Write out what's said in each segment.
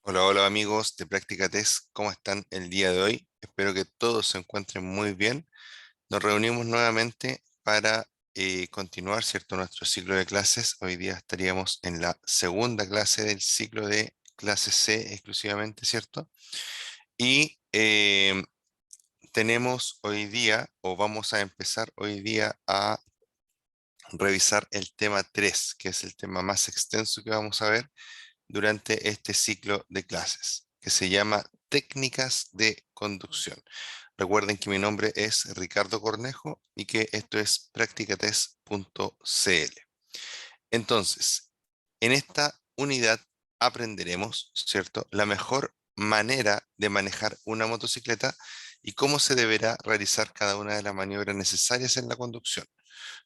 Hola, hola amigos de Práctica Test, ¿cómo están el día de hoy? Espero que todos se encuentren muy bien. Nos reunimos nuevamente para continuar, ¿cierto?, nuestro ciclo de clases. Hoy día estaríamos en la segunda clase del ciclo de clase C exclusivamente, ¿cierto? Y tenemos hoy día, o vamos a empezar hoy día a revisar el tema 3, que es el tema más extenso que vamos a ver durante este ciclo de clases, que se llama Técnicas de Conducción. Recuerden que mi nombre es Ricardo Cornejo y que esto es practicatest.cl. Entonces, en esta unidad aprenderemos, ¿cierto?, la mejor manera de manejar una motocicleta y cómo se deberá realizar cada una de las maniobras necesarias en la conducción.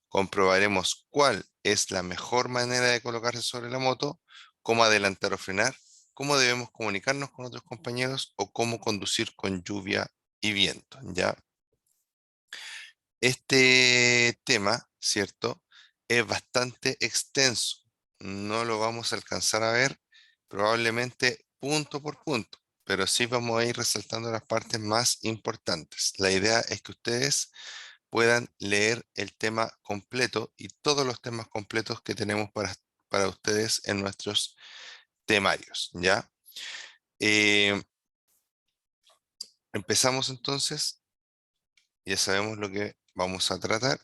Comprobaremos cuál es la mejor manera de colocarse sobre la moto, cómo adelantar o frenar, cómo debemos comunicarnos con otros compañeros o cómo conducir con lluvia y viento, ¿ya? Este tema, ¿cierto?, es bastante extenso. No lo vamos a alcanzar a ver probablemente punto por punto, pero sí vamos a ir resaltando las partes más importantes. La idea es que ustedes puedan leer el tema completo y todos los temas completos que tenemos para ustedes en nuestros temarios, ¿ya? Eh, Empezamos entonces, ya sabemos lo que vamos a tratar.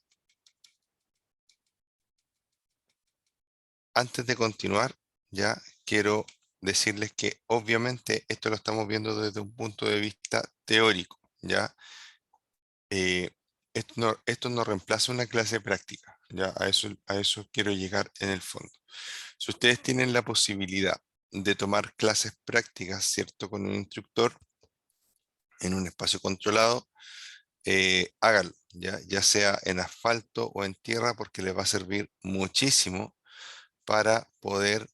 Antes de continuar, ya quiero decirles que obviamente esto lo estamos viendo desde un punto de vista teórico, ¿ya? Eh, esto no reemplaza una clase práctica, ¿ya? A eso quiero llegar en el fondo. Si ustedes tienen la posibilidad de tomar clases prácticas, ¿cierto?, con un instructor en un espacio controlado, háganlo, ya sea en asfalto o en tierra, porque les va a servir muchísimo para poder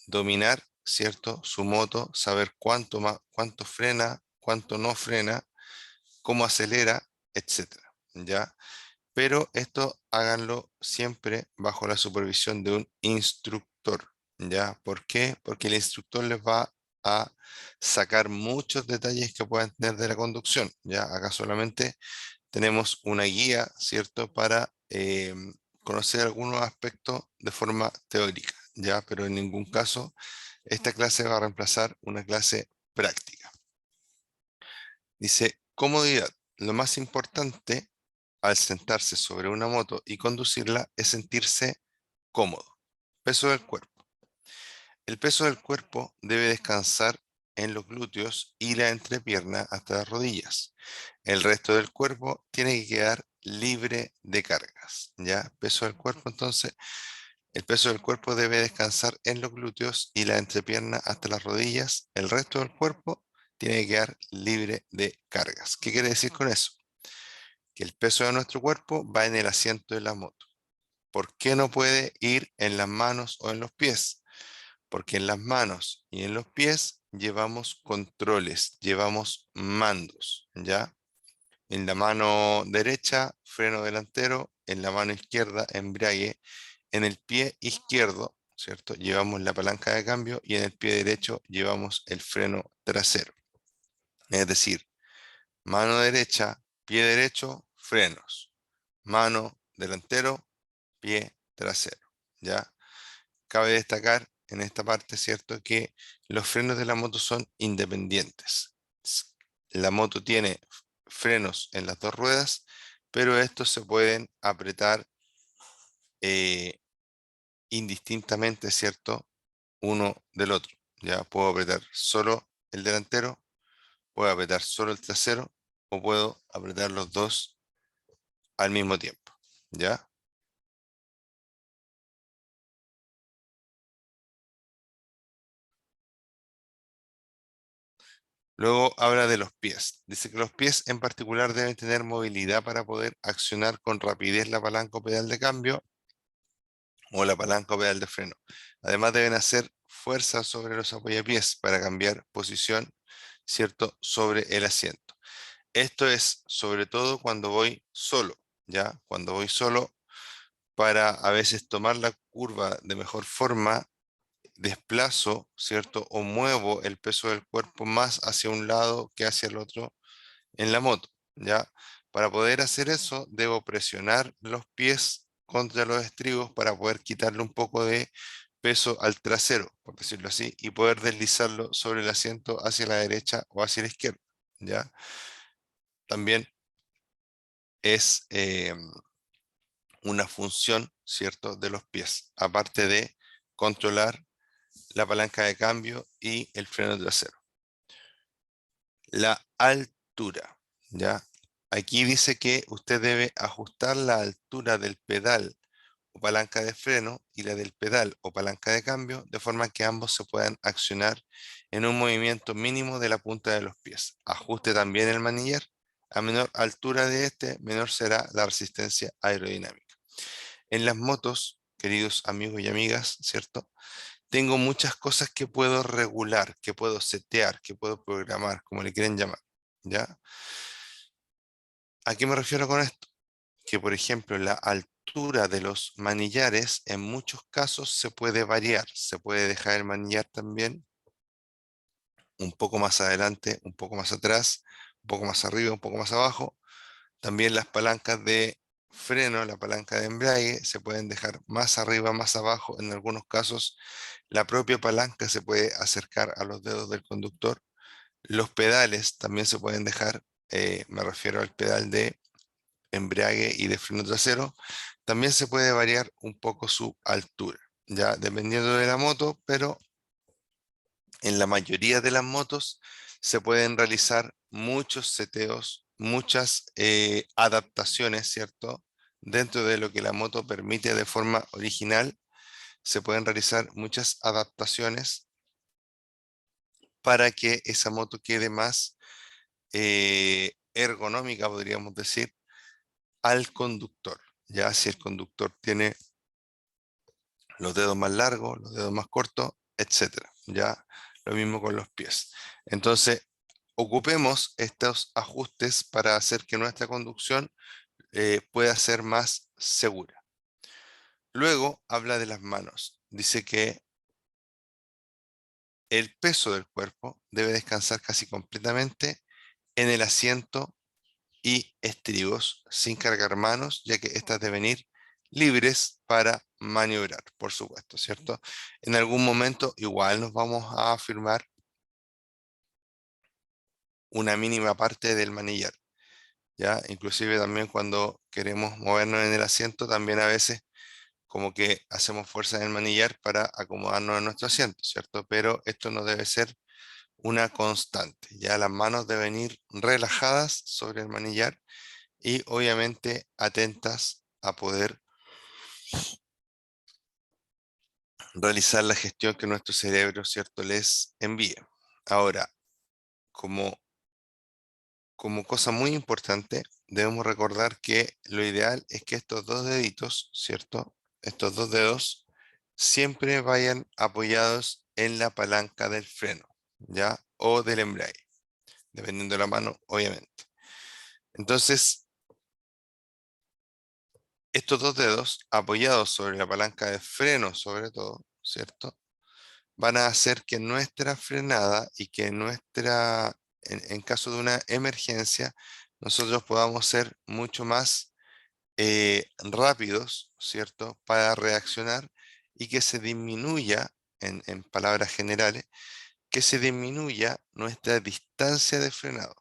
dominar, ¿cierto?, su moto, saber cuánto frena, cuánto no frena, cómo acelera, etcétera, ¿ya? Pero esto háganlo siempre bajo la supervisión de un instructor, ¿ya? ¿Por qué? Porque el instructor les va a sacar muchos detalles que puedan tener de la conducción, ¿ya? Acá solamente tenemos una guía, ¿cierto?, para conocer algunos aspectos de forma teórica, ¿ya? Pero en ningún caso esta clase va a reemplazar una clase práctica. Dice, comodidad. Lo más importante al sentarse sobre una moto y conducirla es sentirse cómodo. Peso del cuerpo. El peso del cuerpo debe descansar en los glúteos y la entrepierna hasta las rodillas. El resto del cuerpo tiene que quedar libre de cargas. ¿Ya? Peso del cuerpo, entonces, el peso del cuerpo debe descansar en los glúteos y la entrepierna hasta las rodillas. El resto del cuerpo tiene que quedar libre de cargas. ¿Qué quiere decir con eso? Que el peso de nuestro cuerpo va en el asiento de la moto. ¿Por qué no puede ir en las manos o en los pies? Porque en las manos y en los pies llevamos controles, llevamos mandos, ¿ya? En la mano derecha, freno delantero, en la mano izquierda, embrague, en el pie izquierdo, ¿cierto?, llevamos la palanca de cambio y en el pie derecho llevamos el freno trasero. Es decir, mano derecha, pie derecho, frenos. Mano delantero, pie trasero, ¿ya? Cabe destacar en esta parte, ¿cierto?, que los frenos de la moto son independientes. La moto tiene frenos en las dos ruedas, pero estos se pueden apretar eh, indistintamente, ¿cierto?, uno del otro. Ya puedo apretar solo el delantero, puedo apretar solo el trasero o puedo apretar los dos al mismo tiempo. ¿Ya? Luego habla de los pies. Dice que los pies en particular deben tener movilidad para poder accionar con rapidez la palanca o pedal de cambio o la palanca o pedal de freno. Además deben hacer fuerza sobre los apoyapiés para cambiar posición, ¿cierto?, sobre el asiento. Esto es sobre todo cuando voy solo, ¿ya? Cuando voy solo para a veces tomar la curva de mejor forma, desplazo, ¿cierto? O muevo el peso del cuerpo más hacia un lado que hacia el otro en la moto, ¿ya? Para poder hacer eso, debo presionar los pies contra los estribos para poder quitarle un poco de peso al trasero, por decirlo así, y poder deslizarlo sobre el asiento hacia la derecha o hacia la izquierda, ¿ya? También es una función, ¿cierto?, de los pies, aparte de controlar la palanca de cambio y el freno trasero. La altura, ¿ya? Aquí dice que usted debe ajustar la altura del pedal o palanca de freno y la del pedal o palanca de cambio de forma que ambos se puedan accionar en un movimiento mínimo de la punta de los pies. Ajuste también el manillar. A menor altura de este, menor será la resistencia aerodinámica. En las motos, queridos amigos y amigas, ¿cierto? Tengo muchas cosas que puedo regular, que puedo setear, que puedo programar, como le quieren llamar, ¿ya? ¿A qué me refiero con esto? Que, por ejemplo, la altura de los manillares en muchos casos se puede variar. Se puede dejar el manillar también un poco más adelante, un poco más atrás, un poco más arriba, un poco más abajo. También las palancas de freno, la palanca de embrague, se pueden dejar más arriba, más abajo. En algunos casos, la propia palanca se puede acercar a los dedos del conductor. Los pedales también se pueden dejar, me refiero al pedal de embrague y de freno trasero. También se puede variar un poco su altura, ya dependiendo de la moto, pero en la mayoría de las motos se pueden realizar muchos seteos, muchas adaptaciones, ¿cierto? Dentro de lo que la moto permite de forma original, se pueden realizar muchas adaptaciones para que esa moto quede más ergonómica, podríamos decir, al conductor. Ya si el conductor tiene los dedos más largos, los dedos más cortos, etcétera. Ya lo mismo con los pies. Entonces, ocupemos estos ajustes para hacer que nuestra conducción pueda ser más segura. Luego habla de las manos. Dice que el peso del cuerpo debe descansar casi completamente en el asiento y estribos sin cargar manos, ya que éstas deben ir libres para maniobrar, por supuesto, ¿cierto? En algún momento igual nos vamos a firmar una mínima parte del manillar, ¿ya? Inclusive también cuando queremos movernos en el asiento, también a veces como que hacemos fuerza en el manillar para acomodarnos en nuestro asiento, ¿cierto? Pero esto no debe ser una constante, ya las manos deben ir relajadas sobre el manillar y obviamente atentas a poder realizar la gestión que nuestro cerebro, ¿cierto?, les envía. Ahora, como, como cosa muy importante, debemos recordar que lo ideal es que estos dos deditos, ¿cierto?, estos dos dedos, siempre vayan apoyados en la palanca del freno, ¿ya? O del embrague, dependiendo de la mano, obviamente. Entonces, estos dos dedos apoyados sobre la palanca de freno, sobre todo, ¿cierto?, van a hacer que nuestra frenada y que en caso de una emergencia, nosotros podamos ser mucho más rápidos, ¿cierto? Para reaccionar y que se disminuya, en palabras generales, que se disminuya nuestra distancia de frenado,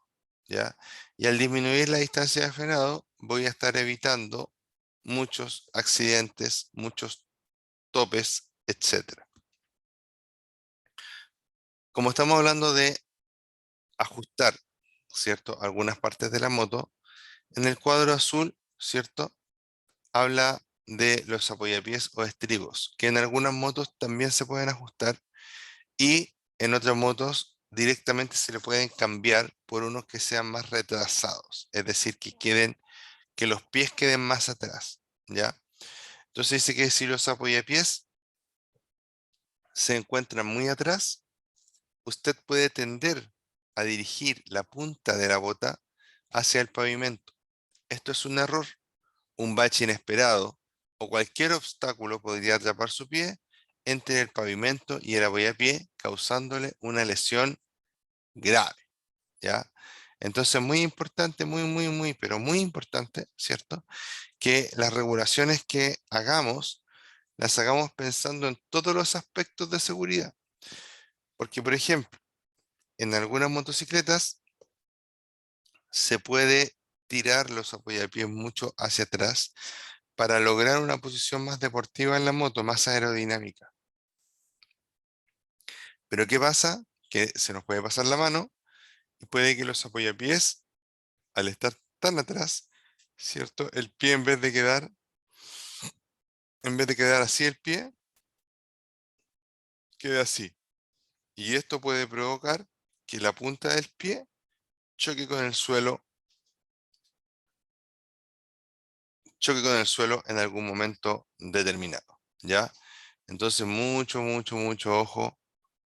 ¿ya? Y al disminuir la distancia de frenado, voy a estar evitando muchos accidentes, muchos topes, etcétera. Como estamos hablando de ajustar, ¿cierto?, algunas partes de la moto, en el cuadro azul, ¿cierto?, habla de los apoyapiés o estribos, que en algunas motos también se pueden ajustar y en otras motos directamente se le pueden cambiar por unos que sean más retrasados, es decir, que los pies queden más atrás, ¿ya? Entonces dice que si los apoyapiés se encuentran muy atrás, usted puede tender a dirigir la punta de la bota hacia el pavimento. Esto es un error. Un bache inesperado o cualquier obstáculo podría atrapar su pie entre el pavimento y el apoyapié, causándole una lesión grave, ¿ya? Entonces, muy importante, pero muy importante, ¿cierto? Que las regulaciones que hagamos, las hagamos pensando en todos los aspectos de seguridad. Porque, por ejemplo, en algunas motocicletas se puede tirar los apoyapiés mucho hacia atrás para lograr una posición más deportiva en la moto, más aerodinámica. Pero ¿qué pasa? Que se nos puede pasar la mano y puede que los apoyapiés, al estar tan atrás, ¿cierto? El pie en vez de quedar así el pie, quede así. Y esto puede provocar que la punta del pie choque con el suelo, choque con el suelo en algún momento determinado, ¿ya? Entonces, mucho ojo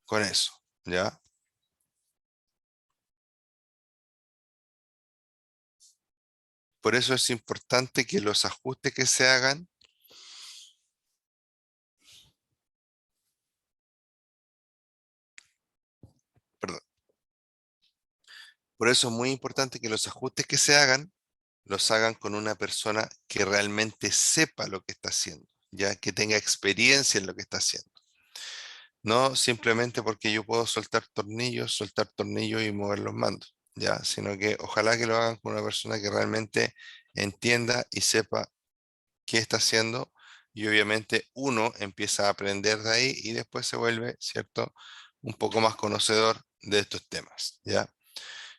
con eso, ¿ya? Por eso es importante que los ajustes que se hagan, perdón, por eso es muy importante que los ajustes que se hagan, los hagan con una persona que realmente sepa lo que está haciendo, ya que tenga experiencia en lo que está haciendo. No simplemente porque yo puedo soltar tornillos y mover los mandos, ya, sino que ojalá que lo hagan con una persona que realmente entienda y sepa qué está haciendo, y obviamente uno empieza a aprender de ahí y después se vuelve, ¿cierto?, un poco más conocedor de estos temas, ¿ya?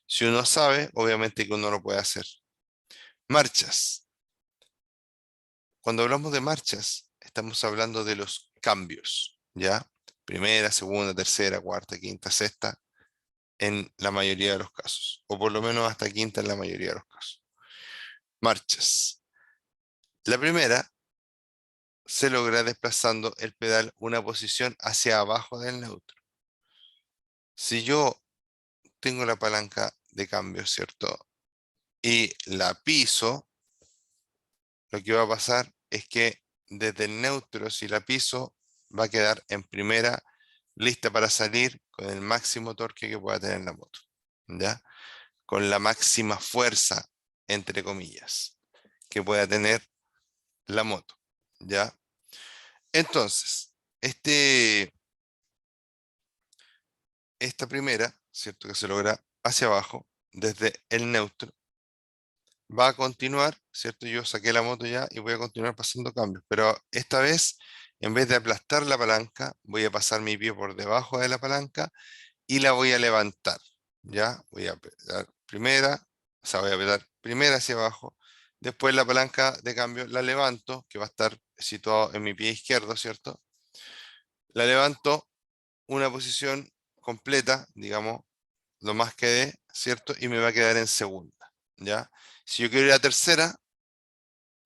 Si uno sabe, obviamente que uno lo puede hacer. Marchas. Cuando hablamos de marchas, estamos hablando de los cambios, ¿ya? Primera, segunda, tercera, cuarta, quinta, sexta, en la mayoría de los casos, o por lo menos hasta quinta en la mayoría de los casos. Marchas. La primera se logra desplazando el pedal una posición hacia abajo del neutro. Si yo tengo la palanca de cambio, ¿cierto? Y la piso, lo que va a pasar es que desde el neutro, si la piso, va a quedar en primera, lista para salir con el máximo torque que pueda tener la moto, ¿ya? Con la máxima fuerza, entre comillas, que pueda tener la moto, ¿ya? Entonces, esta primera, ¿cierto? Que se logra hacia abajo, desde el neutro, va a continuar, ¿cierto? Yo saqué la moto ya y voy a continuar pasando cambios, pero esta vez, en vez de aplastar la palanca, voy a pasar mi pie por debajo de la palanca y la voy a levantar, ¿ya? Voy a apretar primera, o sea, voy a apretar primera hacia abajo, después la palanca de cambio la levanto, que va a estar situado en mi pie izquierdo, ¿cierto? La levanto una posición completa, digamos, lo más que dé, ¿cierto? Y me va a quedar en segunda, ¿ya? Si yo quiero ir a tercera,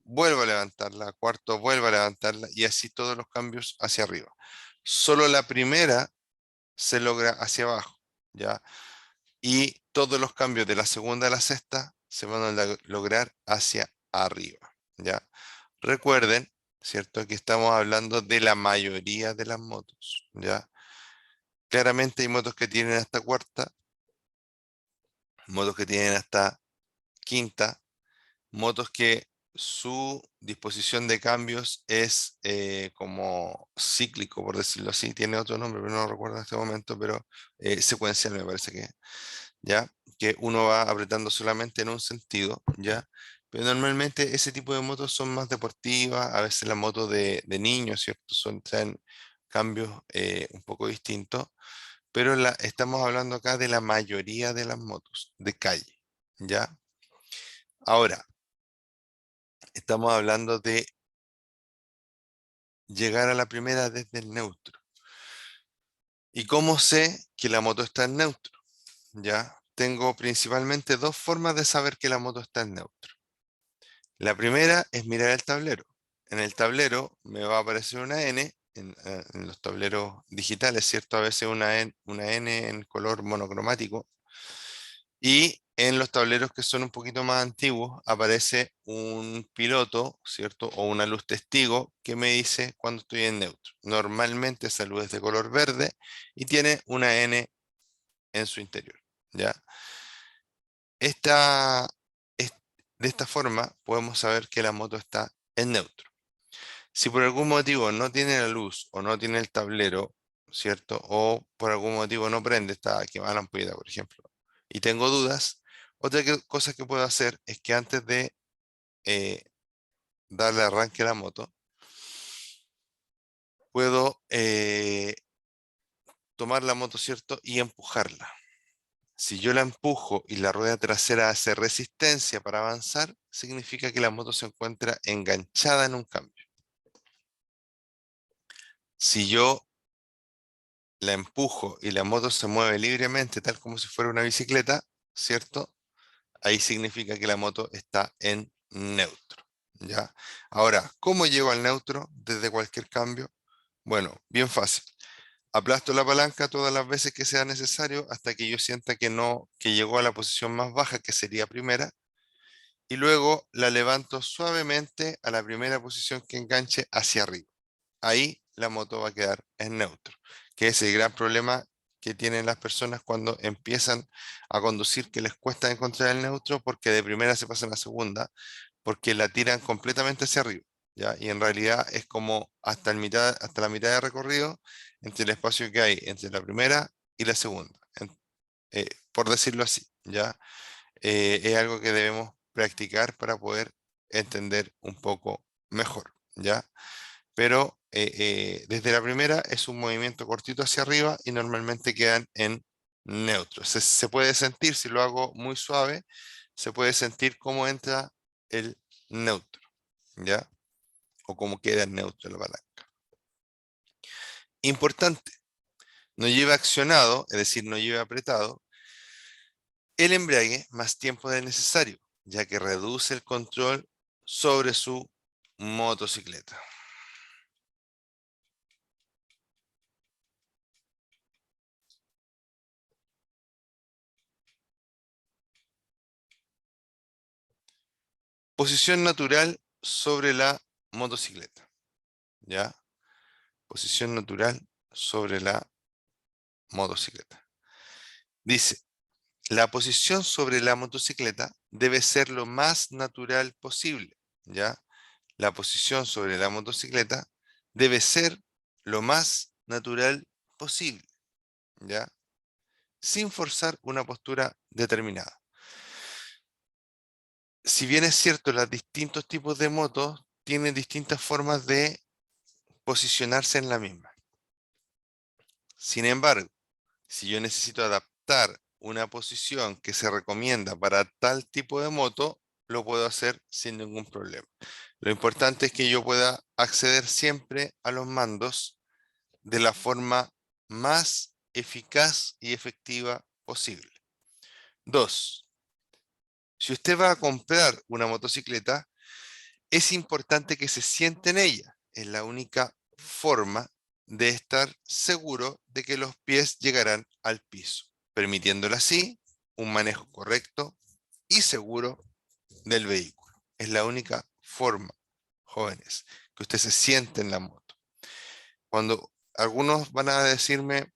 vuelvo a levantarla, a cuarto, vuelvo a levantarla, y así todos los cambios hacia arriba. Solo la primera se logra hacia abajo, ¿ya? Y todos los cambios de la segunda a la sexta se van a lograr hacia arriba, ¿ya? Recuerden, ¿cierto? Que estamos hablando de la mayoría de las motos, ¿ya? Claramente hay motos que tienen hasta cuarta, motos que tienen hasta quinta, motos que su disposición de cambios es como cíclico, por decirlo así, tiene otro nombre, pero no lo recuerdo en este momento, pero secuencial me parece que, ¿ya? Que uno va apretando solamente en un sentido, ¿ya? Pero normalmente ese tipo de motos son más deportivas, a veces las motos de niños, ¿cierto? Traen cambios un poco distintos, pero estamos hablando acá de la mayoría de las motos de calle, ¿ya? Ahora, estamos hablando de llegar a la primera desde el neutro. ¿Y cómo sé que la moto está en neutro? ¿Ya? Tengo principalmente dos formas de saber que la moto está en neutro. La primera es mirar el tablero. En el tablero me va a aparecer una N, en los tableros digitales, ¿cierto? A veces una N en color monocromático. Y en los tableros que son un poquito más antiguos aparece un piloto, ¿cierto? O una luz testigo que me dice cuando estoy en neutro. Normalmente esa luz es de color verde y tiene una N en su interior, ¿ya? Esta, es- de esta forma podemos saber que la moto está en neutro. Si por algún motivo no tiene la luz o no tiene el tablero, ¿cierto? O por algún motivo no prende, está quemada la ampolleta, por ejemplo, y tengo dudas, otra cosa que puedo hacer es que antes de eh, darle arranque a la moto, puedo tomar la moto, ¿cierto? Y empujarla. Si yo la empujo y la rueda trasera hace resistencia para avanzar, significa que la moto se encuentra enganchada en un cambio. Si yo la empujo y la moto se mueve libremente, tal como si fuera una bicicleta, ¿cierto? Ahí significa que la moto está en neutro, ¿ya? Ahora, ¿cómo llego al neutro desde cualquier cambio? Bueno, bien fácil. Aplasto la palanca todas las veces que sea necesario hasta que yo sienta que no, que llegó a la posición más baja, que sería primera, y luego la levanto suavemente a la primera posición que enganche hacia arriba. Ahí la moto va a quedar en neutro, que es el gran problema que tienen las personas cuando empiezan a conducir, que les cuesta encontrar el neutro porque de primera se pasan a segunda, porque la tiran completamente hacia arriba, ¿ya? Y en realidad es como hasta la mitad de recorrido entre el espacio que hay entre la primera y la segunda, por decirlo así, ¿ya? Es algo que debemos practicar para poder entender un poco mejor, ¿ya? Pero desde la primera es un movimiento cortito hacia arriba y normalmente quedan en neutro. Se puede sentir, si lo hago muy suave, se puede sentir cómo entra el neutro, ¿ya? O cómo queda el neutro la palanca. Importante, no lleva accionado, es decir, no lleva apretado, el embrague más tiempo del necesario, ya que reduce el control sobre su motocicleta. Posición natural sobre la motocicleta, ¿ya? Posición natural sobre la motocicleta. Dice, la posición sobre la motocicleta debe ser lo más natural posible, ¿ya? La posición sobre la motocicleta debe ser lo más natural posible, ¿ya? Sin forzar una postura determinada. Si bien es cierto, los distintos tipos de motos tienen distintas formas de posicionarse en la misma. Sin embargo, si yo necesito adaptar una posición que se recomienda para tal tipo de moto, lo puedo hacer sin ningún problema. Lo importante es que yo pueda acceder siempre a los mandos de la forma más eficaz y efectiva posible. Dos, si usted va a comprar una motocicleta, es importante que se siente en ella. Es la única forma de estar seguro de que los pies llegarán al piso, permitiéndole así un manejo correcto y seguro del vehículo. Es la única forma, jóvenes, que usted se siente en la moto. Cuando algunos van a decirme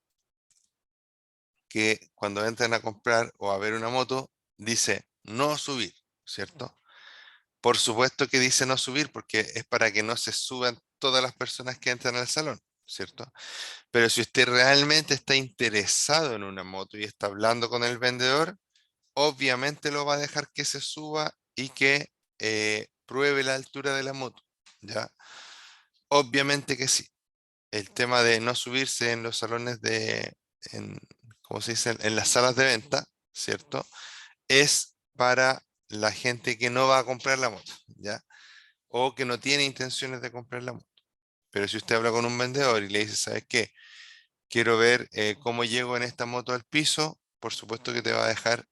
que cuando entran a comprar o a ver una moto, dice no subir, ¿cierto? Por supuesto que dice no subir porque es para que no se suban todas las personas que entran al salón, ¿cierto? Pero si usted realmente está interesado en una moto y está hablando con el vendedor, obviamente lo va a dejar que se suba y que pruebe la altura de la moto, ¿ya? Obviamente que sí. El tema de no subirse en los salones en, ¿cómo se dice? En las salas de venta, ¿cierto? Es para la gente que no va a comprar la moto, ¿ya? O que no tiene intenciones de comprar la moto. Pero si usted habla con un vendedor y le dice, ¿sabes qué? Quiero ver cómo llego en esta moto al piso, por supuesto que te va a dejar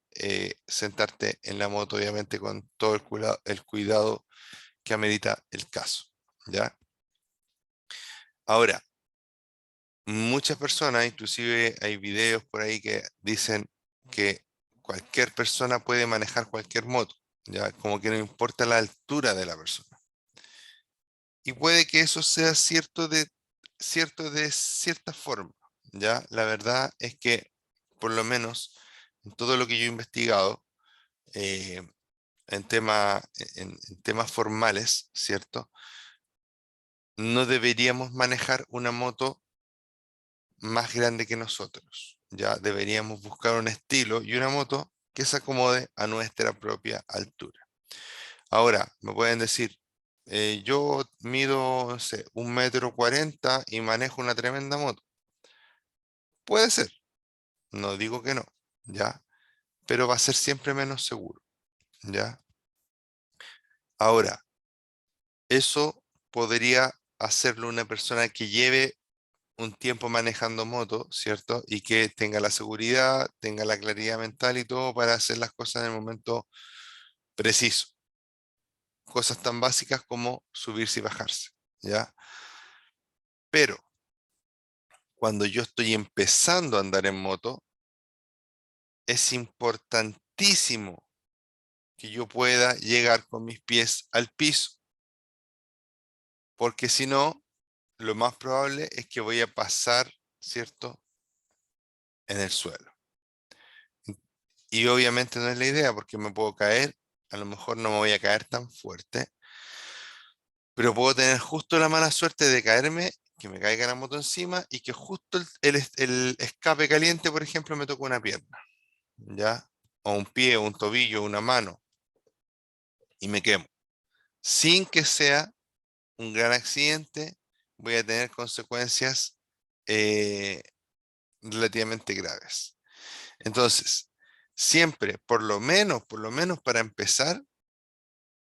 sentarte en la moto, obviamente con todo el cuidado que amerita el caso, ¿ya? Ahora, muchas personas, inclusive hay videos por ahí que dicen que cualquier persona puede manejar cualquier moto, ya como que no importa la altura de la persona. Y puede que eso sea cierto de cierta forma, ya. La verdad es que, por lo menos en todo lo que yo he investigado, eh, en temas formales, ¿cierto? No deberíamos manejar una moto más grande que nosotros. Ya deberíamos buscar un estilo y una moto que se acomode a nuestra propia altura. Ahora, me pueden decir, yo mido, no sé, 1,40 m y manejo una tremenda moto. Puede ser, no digo que no, ¿ya? Pero va a ser siempre menos seguro, ¿ya? Ahora, eso podría hacerlo una persona que lleve un tiempo manejando moto, ¿cierto? Y que tenga la seguridad, tenga la claridad mental y todo para hacer las cosas en el momento preciso. Cosas tan básicas como subirse y bajarse, ¿ya? Pero cuando yo estoy empezando a andar en moto, es importantísimo que yo pueda llegar con mis pies al piso, porque si no, lo más probable es que voy a pasar, ¿cierto?, en el suelo. Y obviamente no es la idea porque me puedo caer, a lo mejor no me voy a caer tan fuerte, pero puedo tener justo la mala suerte de caerme, que me caiga la moto encima y que justo el escape caliente, por ejemplo, me toque una pierna, ¿ya? O un pie, o un tobillo, una mano, y me quemo. Sin que sea un gran accidente, voy a tener consecuencias eh, relativamente graves. Entonces, siempre, por lo menos para empezar,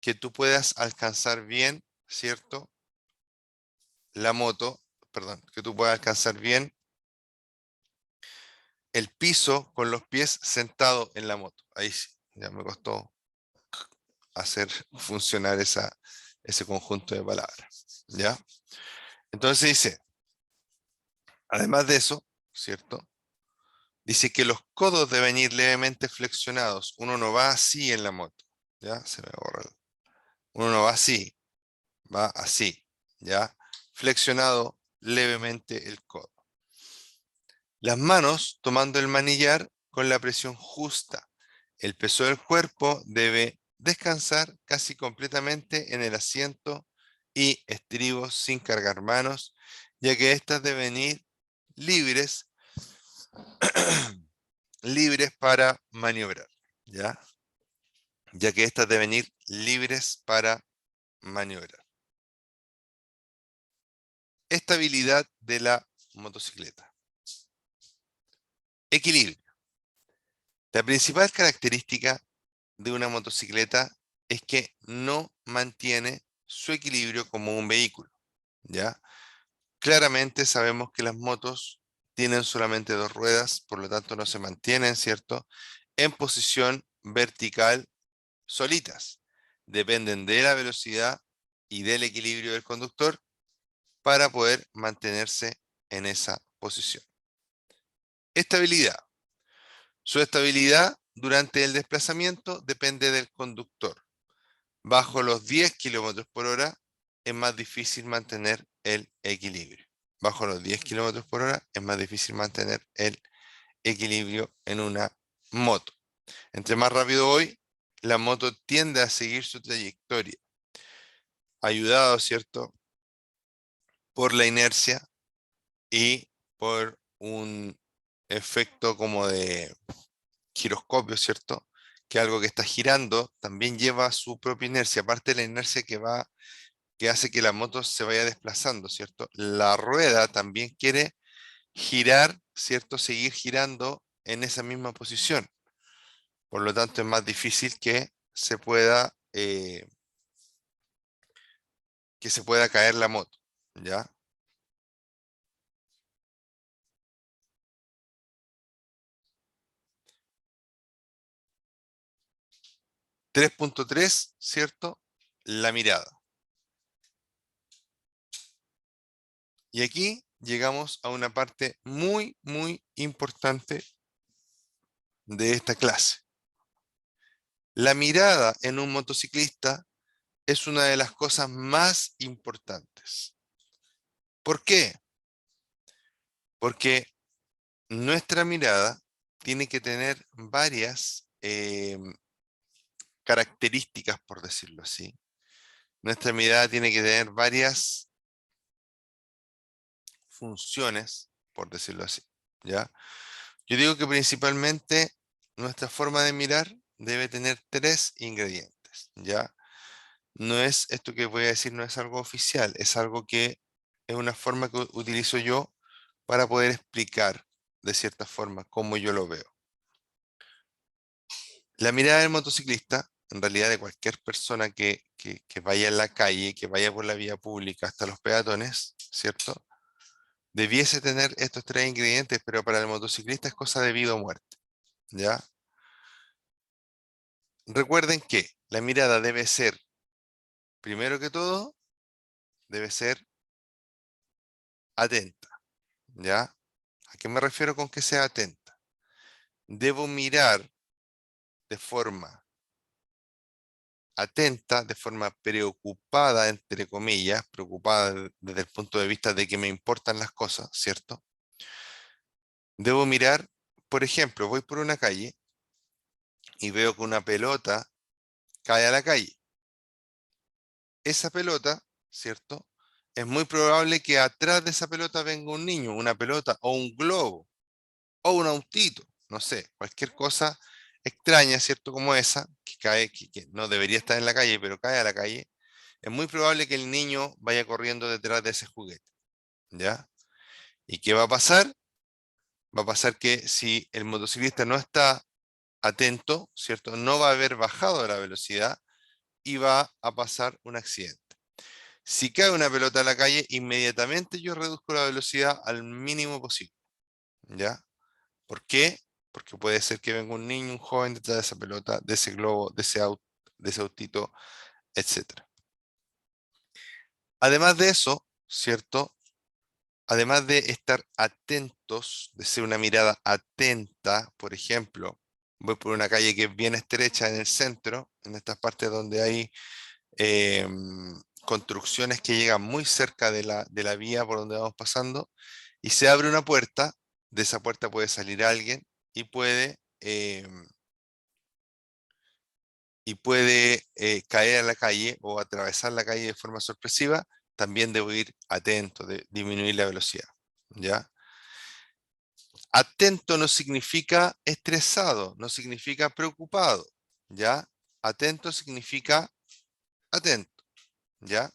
que tú puedas alcanzar bien, ¿cierto? La moto, perdón, que tú puedas alcanzar bien el piso con los pies sentado en la moto. Ahí sí, ya me costó hacer funcionar ese conjunto de palabras, ¿ya? Entonces dice, además de eso, ¿cierto? Dice que los codos deben ir levemente flexionados. Uno no va así en la moto, ¿ya? Se me borra. Uno no va así, va así, ¿ya? Flexionado levemente el codo. Las manos tomando el manillar con la presión justa. El peso del cuerpo debe descansar casi completamente en el asiento y estribos sin cargar manos, ya que éstas deben ir libres, libres para maniobrar, ¿ya? Ya que éstas deben ir libres para maniobrar. Estabilidad de la motocicleta. Equilibrio. La principal característica de una motocicleta es que no mantiene su equilibrio como un vehículo, ¿ya? Claramente sabemos que las motos tienen solamente dos ruedas, por lo tanto no se mantienen, ¿cierto?, en posición vertical solitas. Dependen de la velocidad y del equilibrio del conductor para poder mantenerse en esa posición. Estabilidad. Su estabilidad durante el desplazamiento depende del conductor. Bajo los 10 kilómetros por hora es más difícil mantener el equilibrio. Bajo los 10 kilómetros por hora es más difícil mantener el equilibrio en una moto. Entre más rápido voy, la moto tiende a seguir su trayectoria, ayudado, ¿cierto?, por la inercia y por un efecto como de giroscopio, ¿cierto? Que algo que está girando también lleva su propia inercia, aparte de la inercia que hace que la moto se vaya desplazando, ¿cierto? La rueda también quiere girar, ¿cierto? Seguir girando en esa misma posición. Por lo tanto, es más difícil que se pueda caer la moto, ¿ya? Tres punto tres, ¿cierto? La mirada. Y aquí llegamos a una parte muy, muy importante de esta clase, La mirada en un motociclista es una de las cosas más importantes. ¿Por qué? Porque nuestra mirada tiene que tener varias características, por decirlo así. Nuestra mirada tiene que tener varias funciones, por decirlo así, ¿ya? Yo digo que principalmente nuestra forma de mirar debe tener tres ingredientes, ¿ya? No es esto que voy a decir, no es algo oficial, es algo que es una forma que utilizo yo para poder explicar de cierta forma cómo yo lo veo. La mirada del motociclista, en realidad de cualquier persona que vaya en la calle, que vaya por la vía pública hasta los peatones, ¿cierto? Debiese tener estos tres ingredientes, pero para el motociclista es cosa de vida o muerte, ¿ya? Recuerden que la mirada debe ser, primero que todo, debe ser atenta, ¿ya? ¿A qué me refiero con que sea atenta? Debo mirar de forma atenta, de forma preocupada, entre comillas, preocupada desde el punto de vista de que me importan las cosas, ¿cierto? Debo mirar, por ejemplo, voy por una calle y veo que una pelota cae a la calle. Esa pelota, ¿cierto? Es muy probable que atrás de esa pelota venga un niño, una pelota o un globo o un autito, no sé, cualquier cosa extraña, ¿cierto? Como esa, que cae, que no debería estar en la calle, pero cae a la calle. Es muy probable que el niño vaya corriendo detrás de ese juguete, ¿ya? ¿Y qué va a pasar? Va a pasar que si el motociclista no está atento, ¿cierto? No va a haber bajado la velocidad y va a pasar un accidente. Si cae una pelota a la calle, inmediatamente yo reduzco la velocidad al mínimo posible, ¿ya? ¿Por qué? Porque puede ser que venga un niño, un joven detrás de esa pelota, de ese globo, de ese autito, etcétera. Además de eso, ¿cierto? Además de estar atentos, de ser una mirada atenta, por ejemplo, voy por una calle que es bien estrecha en el centro, en estas partes donde hay construcciones que llegan muy cerca de la vía por donde vamos pasando, y se abre una puerta, de esa puerta puede salir alguien y puede caer a la calle o atravesar la calle de forma sorpresiva, también debo ir atento, de disminuir la velocidad, ¿ya? Atento no significa estresado, no significa preocupado, ¿ya? Atento significa atento, ¿ya?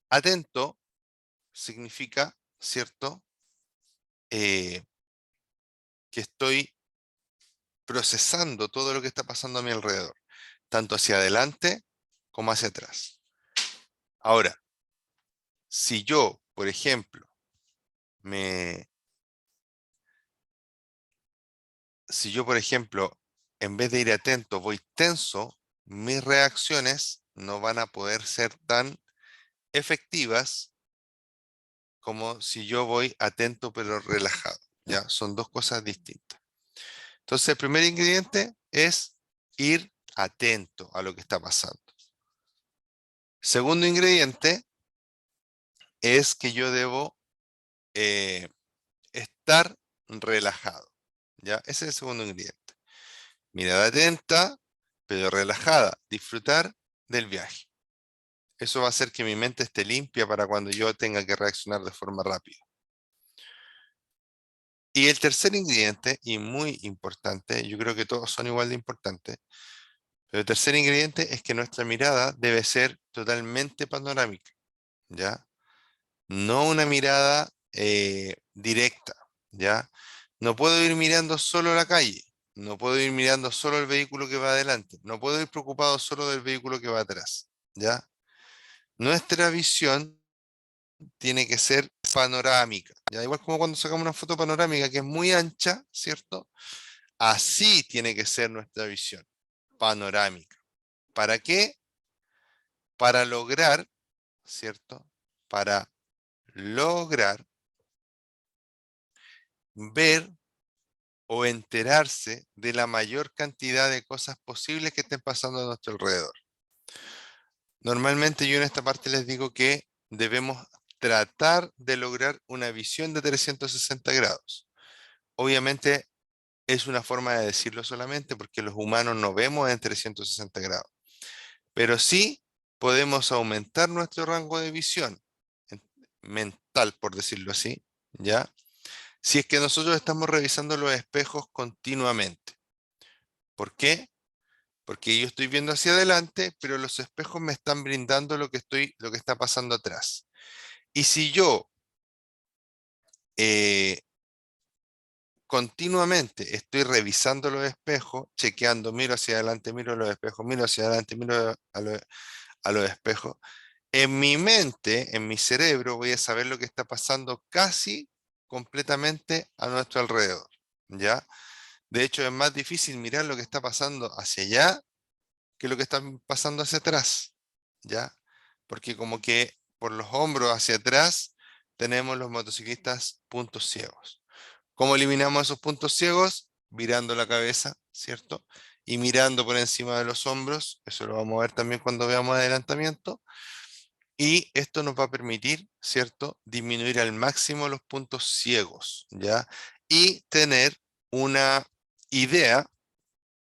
Atento significa, ¿cierto? Eh, que estoy procesando todo lo que está pasando a mi alrededor, tanto hacia adelante como hacia atrás. Ahora, si yo, por ejemplo, me, si yo, por ejemplo, en vez de ir atento, voy tenso, mis reacciones no van a poder ser tan efectivas como si yo voy atento pero relajado. ¿Ya? Son dos cosas distintas. Entonces, el primer ingrediente es ir atento a lo que está pasando. Segundo ingrediente es que yo debo eh, estar relajado. ¿Ya? Ese es el segundo ingrediente. Mirada atenta, pero relajada. Disfrutar del viaje. Eso va a hacer que mi mente esté limpia para cuando yo tenga que reaccionar de forma rápida. Y el tercer ingrediente, y muy importante, yo creo que todos son igual de importantes, pero el tercer ingrediente es que nuestra mirada debe ser totalmente panorámica, ¿ya? No una mirada directa, ¿ya? No puedo ir mirando solo la calle, no puedo ir mirando solo el vehículo que va adelante, no puedo ir preocupado solo del vehículo que va atrás, ¿ya? Nuestra visión tiene que ser panorámica, ¿ya? Igual como cuando sacamos una foto panorámica que es muy ancha, ¿cierto? Así tiene que ser nuestra visión, panorámica. ¿Para qué? para lograr, ¿cierto? Para lograr ver o enterarse de la mayor cantidad de cosas posibles que estén pasando a nuestro alrededor. Normalmente yo en esta parte les digo que debemos tratar de lograr una visión de 360 grados. Obviamente es una forma de decirlo solamente porque los humanos no vemos en 360 grados, pero sí podemos aumentar nuestro rango de visión mental, por decirlo así, ¿ya? Si es que nosotros estamos revisando los espejos continuamente. ¿Por qué? Porque yo estoy viendo hacia adelante, pero los espejos me están brindando lo que está pasando atrás. Y si yo eh, continuamente estoy revisando los espejos, chequeando, miro hacia adelante, miro los espejos, miro hacia adelante, miro a los espejos, en mi mente, en mi cerebro, voy a saber lo que está pasando casi completamente a nuestro alrededor, ¿ya? De hecho, es más difícil mirar lo que está pasando hacia allá que lo que está pasando hacia atrás, ¿ya? Porque como que por los hombros hacia atrás tenemos los motociclistas puntos ciegos. ¿Cómo eliminamos esos puntos ciegos? Virando la cabeza, ¿cierto? Y mirando por encima de los hombros, eso lo vamos a ver también cuando veamos adelantamiento, y esto nos va a permitir, ¿cierto?, disminuir al máximo los puntos ciegos, ¿ya? Y tener una idea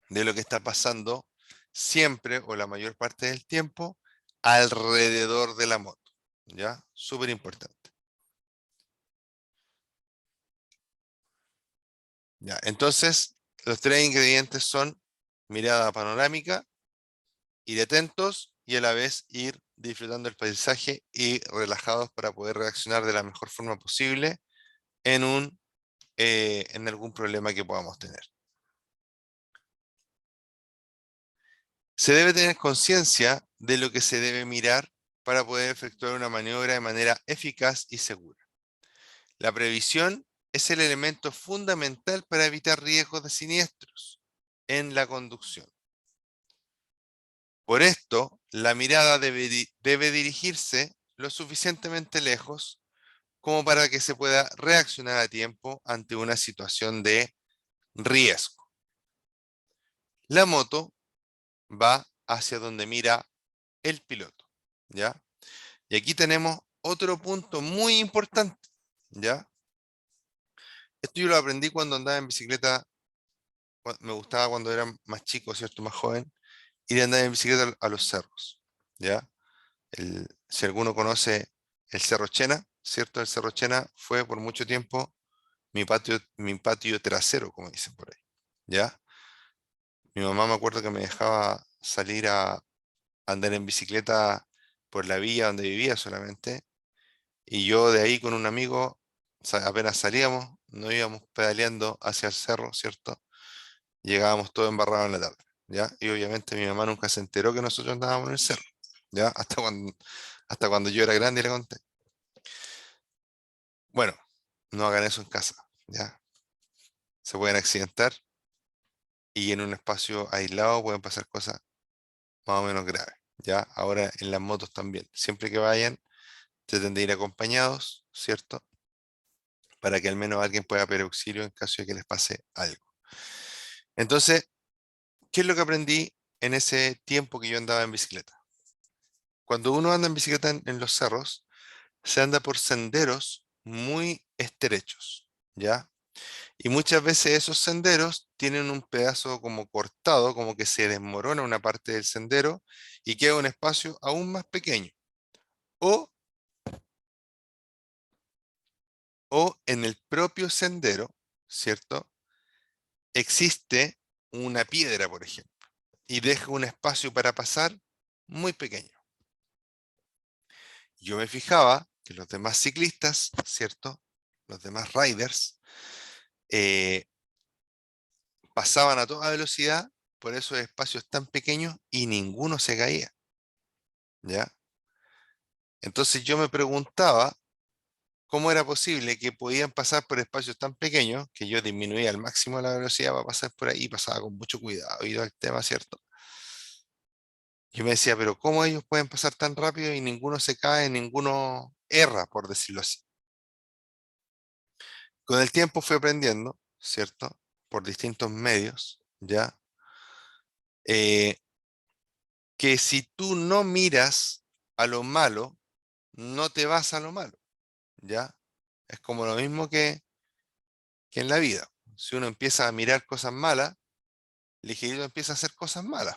de lo que está pasando siempre o la mayor parte del tiempo alrededor de la moto, ¿ya? Súper importante. ¿Ya? Entonces, los tres ingredientes son mirada panorámica, ir atentos y a la vez ir disfrutando el paisaje y relajados para poder reaccionar de la mejor forma posible en algún problema que podamos tener. Se debe tener conciencia de lo que se debe mirar para poder efectuar una maniobra de manera eficaz y segura. La previsión es el elemento fundamental para evitar riesgos de siniestros en la conducción. Por esto, la mirada debe dirigirse lo suficientemente lejos como para que se pueda reaccionar a tiempo ante una situación de riesgo. La moto va hacia donde mira el piloto, ¿ya? Y aquí tenemos otro punto muy importante, ¿ya? Esto yo lo aprendí cuando andaba en bicicleta, me gustaba cuando era más chico, ¿cierto? Más joven, ir a andar en bicicleta a los cerros, ¿ya? Si alguno conoce el Cerro Chena, ¿cierto? El Cerro Chena fue por mucho tiempo mi patio trasero, como dicen por ahí, ¿ya? Mi mamá me acuerdo que me dejaba salir a andar en bicicleta por la villa donde vivía solamente, y yo de ahí con un amigo, apenas salíamos, nos íbamos pedaleando hacia el cerro, ¿cierto? Llegábamos todo embarrados en la tarde, ¿ya? Y obviamente mi mamá nunca se enteró que nosotros andábamos en el cerro, ¿ya? Hasta cuando yo era grande y le conté. Bueno, no hagan eso en casa, ¿ya? Se pueden accidentar y en un espacio aislado pueden pasar cosas más o menos graves, ¿ya? Ahora en las motos también. Siempre que vayan, traten de ir acompañados, ¿cierto? Para que al menos alguien pueda pedir auxilio en caso de que les pase algo. Entonces, ¿qué es lo que aprendí en ese tiempo que yo andaba en bicicleta? Cuando uno anda en bicicleta en los cerros, se anda por senderos muy estrechos, ¿ya? Y muchas veces esos senderos tienen un pedazo como cortado, como que se desmorona una parte del sendero y queda un espacio aún más pequeño. O, o en el propio sendero, ¿cierto? Existe una piedra, por ejemplo, y deja un espacio para pasar muy pequeño. Yo me fijaba que los demás ciclistas, ¿cierto? Los demás riders eh, pasaban a toda velocidad por esos espacios tan pequeños y ninguno se caía, ¿ya? Entonces yo me preguntaba cómo era posible que podían pasar por espacios tan pequeños que yo disminuía al máximo la velocidad para pasar por ahí y pasaba con mucho cuidado y todo el tema, ¿cierto? Yo me decía, pero ¿cómo ellos pueden pasar tan rápido y ninguno se cae, ninguno erra, por decirlo así? Con el tiempo fui aprendiendo, ¿cierto? Por distintos medios, ¿ya? Eh, que si tú no miras a lo malo, no te vas a lo malo, ¿ya? Es como lo mismo que en la vida. Si uno empieza a mirar cosas malas, ligerito empieza a hacer cosas malas.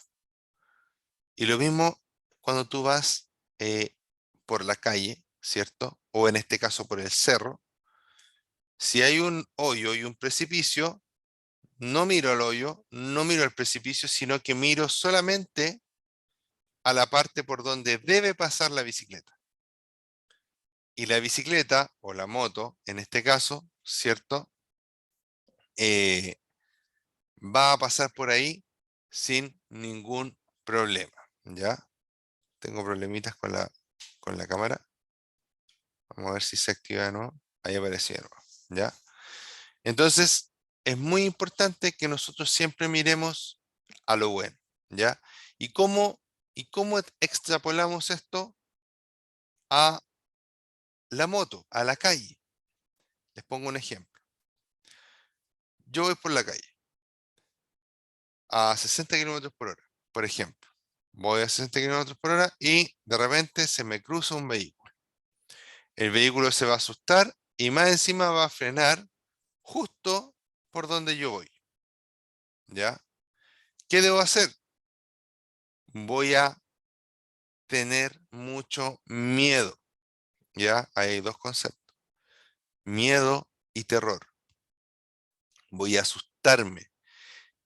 Y lo mismo cuando tú vas por la calle, ¿cierto? O en este caso por el cerro. Si hay un hoyo y un precipicio, no miro al hoyo, no miro al precipicio, sino que miro solamente a la parte por donde debe pasar la bicicleta. Y la bicicleta o la moto, en este caso, ¿cierto? Eh, Va a pasar por ahí sin ningún problema, ¿ya? Tengo problemitas con la cámara. Vamos a ver si se activa de nuevo. Ahí apareció de nuevo, ¿ya? Entonces, es muy importante que nosotros siempre miremos a lo bueno, ¿ya? ¿Y cómo extrapolamos esto a la moto, a la calle? Les pongo un ejemplo. Yo voy por la calle a 60 kilómetros por hora, por ejemplo. Voy a 60 kilómetros por hora y de repente se me cruza un vehículo. El vehículo se va a asustar y más encima va a frenar justo por donde yo voy, ¿ya? ¿Qué debo hacer? Voy a tener mucho miedo, ¿ya? Hay dos conceptos, miedo y terror. Voy a asustarme,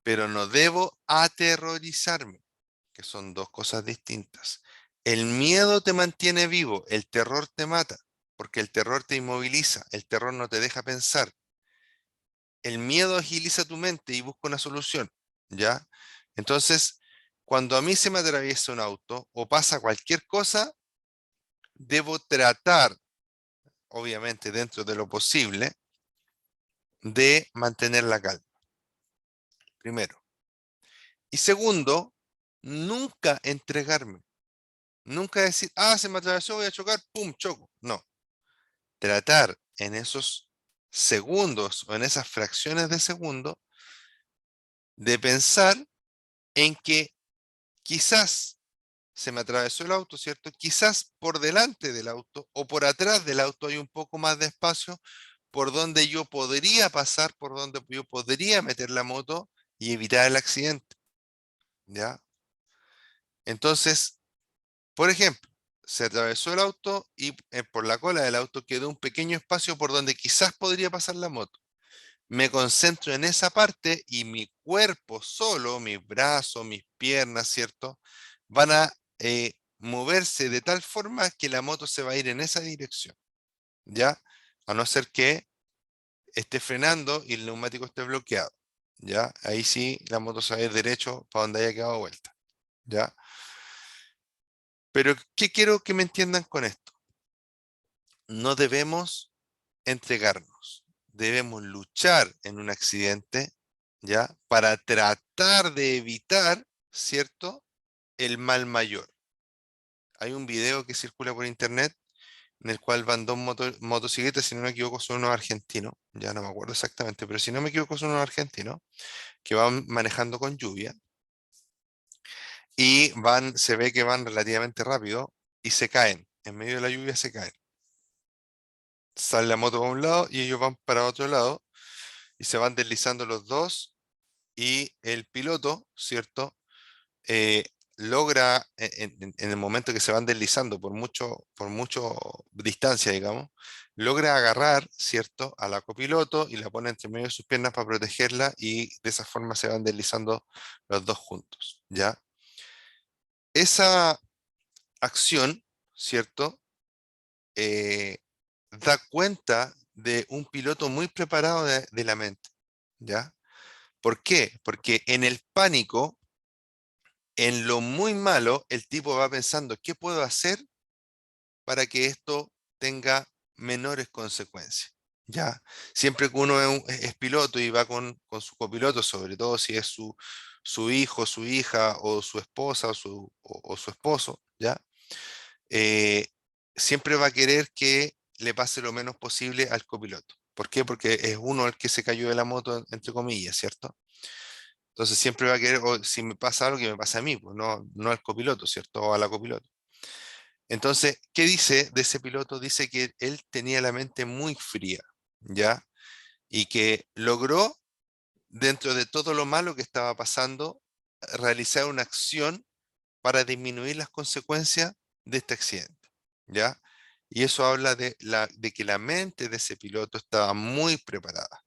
pero no debo aterrorizarme, que son dos cosas distintas. El miedo te mantiene vivo, el terror te mata, porque el terror te inmoviliza, el terror no te deja pensar. El miedo agiliza tu mente y busca una solución, ¿ya? Entonces, cuando a mí se me atraviesa un auto o pasa cualquier cosa, debo tratar, obviamente dentro de lo posible, de mantener la calma, primero. Y segundo, nunca entregarme, nunca decir, ah, se me atravesó, voy a chocar, pum, choco. No, tratar en esos segundos o en esas fracciones de segundo de pensar en que quizás se me atravesó el auto, ¿cierto? Quizás por delante del auto o por atrás del auto hay un poco más de espacio por donde yo podría pasar, por donde yo podría meter la moto y evitar el accidente, ¿ya? Entonces, por ejemplo, se atravesó el auto y por la cola del auto quedó un pequeño espacio por donde quizás podría pasar la moto. Me concentro en esa parte y mi cuerpo solo, mis brazos, mis piernas, ¿cierto? Van a moverse de tal forma que la moto se va a ir en esa dirección, ¿ya? A no ser que esté frenando y el neumático esté bloqueado, ¿ya? Ahí sí la moto se va a ir derecho para donde haya quedado vuelta, ¿ya? Pero ¿qué quiero que me entiendan con esto? No debemos entregarnos, debemos luchar en un accidente, ¿ya? Para tratar de evitar, ¿cierto? El mal mayor. Hay un video que circula por internet en el cual van dos motocicletas, si no me equivoco, son unos argentinos, ya no me acuerdo exactamente, pero si no me equivoco, son unos argentinos que van manejando con lluvia y se ve que van relativamente rápido y se caen, en medio de la lluvia se caen. Sale la moto para un lado y ellos van para otro lado y se van deslizando los dos y el piloto, ¿cierto? eh, Logra, en el momento que se van deslizando por mucho distancia, digamos, logra agarrar, ¿cierto?, a la copiloto y la pone entre medio de sus piernas para protegerla y de esa forma se van deslizando los dos juntos, ¿ya? Esa acción, ¿cierto?, eh, da cuenta de un piloto muy preparado de la mente, ¿ya? ¿Por qué? Porque en el pánico, en lo muy malo, el tipo va pensando, ¿qué puedo hacer para que esto tenga menores consecuencias? ¿ya? Siempre que uno es piloto y va con su copiloto, sobre todo si es su hijo, su hija, o su esposa, o su esposo, ¿ya? Eh, Siempre va a querer que le pase lo menos posible al copiloto. ¿Por qué? Porque es uno el que se cayó de la moto, entre comillas, ¿cierto? Entonces siempre va a querer, o si me pasa algo, que me pasa a mí, pues no al copiloto, ¿cierto? O a la copiloto. Entonces, ¿qué dice de ese piloto? Dice que él tenía la mente muy fría, ¿ya? Y que logró, dentro de todo lo malo que estaba pasando, realizar una acción para disminuir las consecuencias de este accidente, ¿ya? Y eso habla de que la mente de ese piloto estaba muy preparada,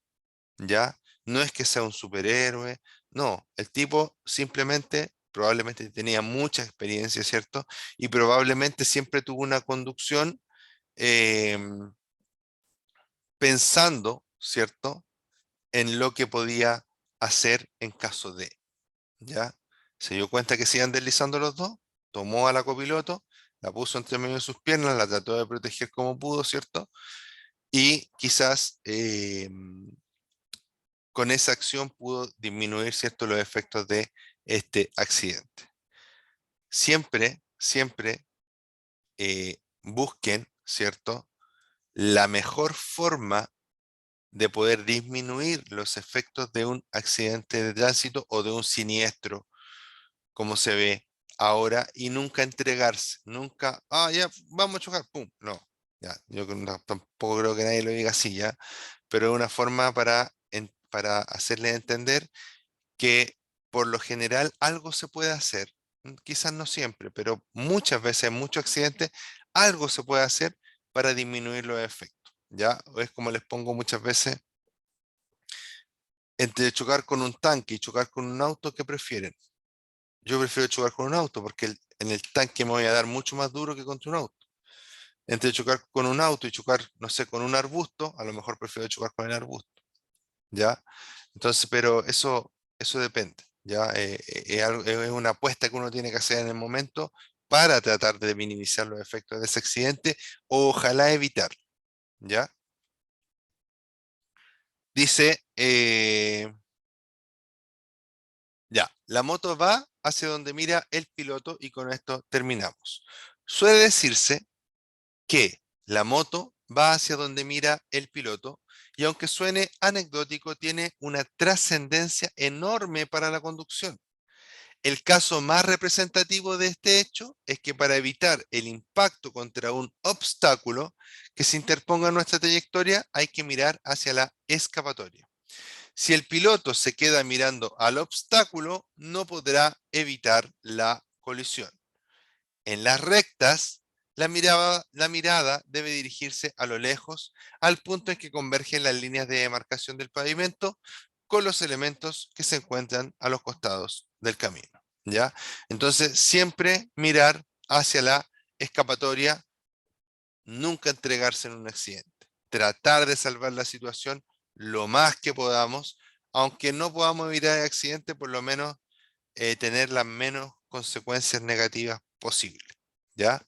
¿ya? No es que sea un superhéroe, no, el tipo simplemente, probablemente tenía mucha experiencia, ¿cierto? Y probablemente siempre tuvo una conducción em, pensando, ¿cierto? En lo que podía hacer en caso de, ¿ya? Se dio cuenta que se iban deslizando los dos, tomó a la copiloto, la puso entre medio de sus piernas, la trató de proteger como pudo, ¿cierto? Y quizás con esa acción pudo disminuir, ¿cierto?, los efectos de este accidente. Siempre, siempre busquen, ¿cierto?, la mejor forma de poder disminuir los efectos de un accidente de tránsito o de un siniestro, como se ve ahora, y nunca entregarse, nunca, ya, vamos a chocar, pum, no, ya, tampoco creo que nadie lo diga así, ya, pero es una forma para hacerle entender que por lo general algo se puede hacer, quizás no siempre, pero muchas veces en muchos accidentes algo se puede hacer para disminuir los efectos, ¿ya? Es como les pongo muchas veces, entre chocar con un tanque y chocar con un auto, ¿qué prefieren? Yo prefiero chocar con un auto porque en el tanque me voy a dar mucho más duro que contra un auto. Entre chocar con un auto y chocar, no sé, con un arbusto, a lo mejor prefiero chocar con el arbusto, ¿ya? Entonces, pero eso depende, ¿ya? Es una apuesta que uno tiene que hacer en el momento para tratar de minimizar los efectos de ese accidente o ojalá evitarlo, ¿ya? Dice, ya, la moto va hacia donde mira el piloto y con esto terminamos. Suele decirse que la moto va hacia donde mira el piloto y aunque suene anecdótico, tiene una trascendencia enorme para la conducción. El caso más representativo de este hecho es que para evitar el impacto contra un obstáculo que se interponga en nuestra trayectoria, hay que mirar hacia la escapatoria. Si el piloto se queda mirando al obstáculo, no podrá evitar la colisión. En las rectas, la mirada debe dirigirse a lo lejos, al punto en que convergen las líneas de demarcación del pavimento con los elementos que se encuentran a los costados del camino, ¿ya? Entonces, siempre mirar hacia la escapatoria, nunca entregarse en un accidente. Tratar de salvar la situación lo más que podamos, aunque no podamos evitar el accidente, por lo menos tener las menos consecuencias negativas posibles, ¿ya?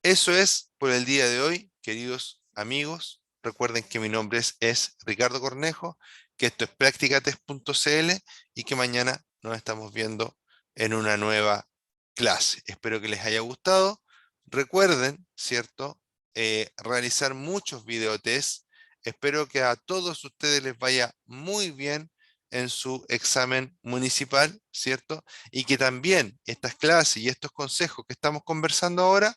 Eso es por el día de hoy, queridos amigos. Recuerden que mi nombre es Ricardo Cornejo, que esto es practicatest.cl y que mañana nos estamos viendo en una nueva clase. Espero que les haya gustado. Recuerden, ¿cierto? Realizar muchos videotests. Espero que a todos ustedes les vaya muy bien en su examen municipal, ¿cierto? Y que también estas clases y estos consejos que estamos conversando ahora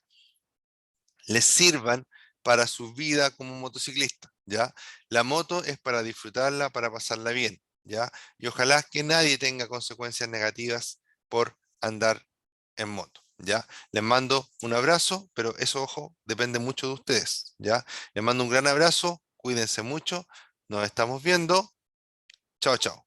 les sirvan para su vida como motociclista, ¿ya? La moto es para disfrutarla, para pasarla bien, ¿ya? Y ojalá que nadie tenga consecuencias negativas por andar en moto, ¿ya? Les mando un abrazo, pero eso, ojo, depende mucho de ustedes, ¿ya? Les mando un gran abrazo, cuídense mucho, nos estamos viendo, chao, chao.